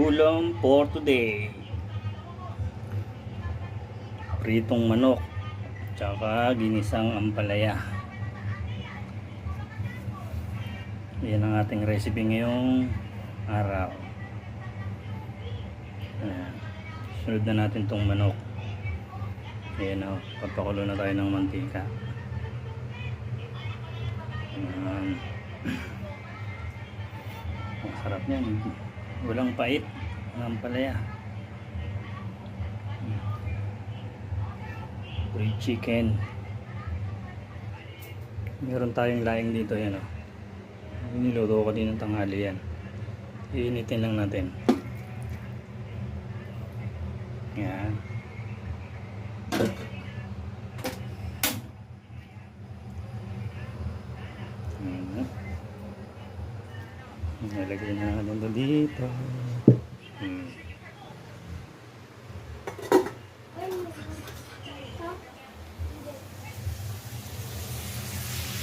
Ulam for today. Pritong manok tsaka ginisang ampalaya. Yan ang ating recipe ngayong araw. Ayan. Sunod na natin tong manok. Ayan o, papakulo na tayo ng mantika. Ayan. Ang sarap niyan, walang pait ng ampalaya. Grilled chicken. Meron tayong laing dito, yan o. Niluto ko din ng tanghali yan. Iinitin lang natin. Yan. Nalagay na natin dito.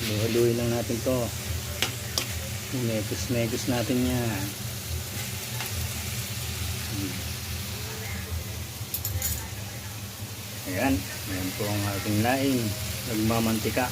Luhaluin lang natin to. Megus natin yan. Ayan. Ayan po ang ating laing nagmamantika.